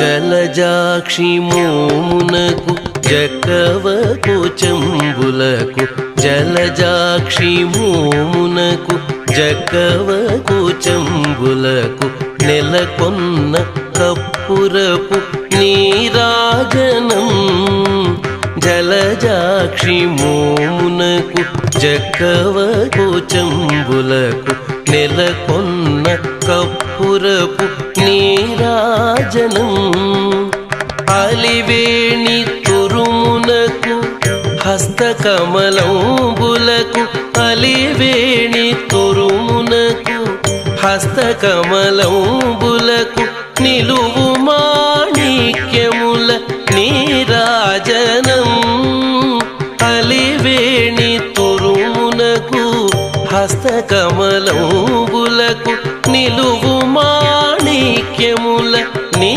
జలజాక్షి మోమునకు జక్కవకు చెంబులకు జలజాక్షి మోమునకు జక్కవకు చెంబులకు నెలకొన్న కప్పురపు నీరాజనం జలజాక్షి మోమునకు జక్కవకు చెంబులకు నెలకొన్న కప్పురపు నీరాజనం అలివేణి తురుమునకు హస్తకమలంబులకు అలివేణి తురుమునకు హస్తకమలంబులకు నిలువు మాణిక్యముల నీరాజనం అలివేణి తురుమునకు హస్తకమలంబులకు నిలువు మాణిక్యముల నీ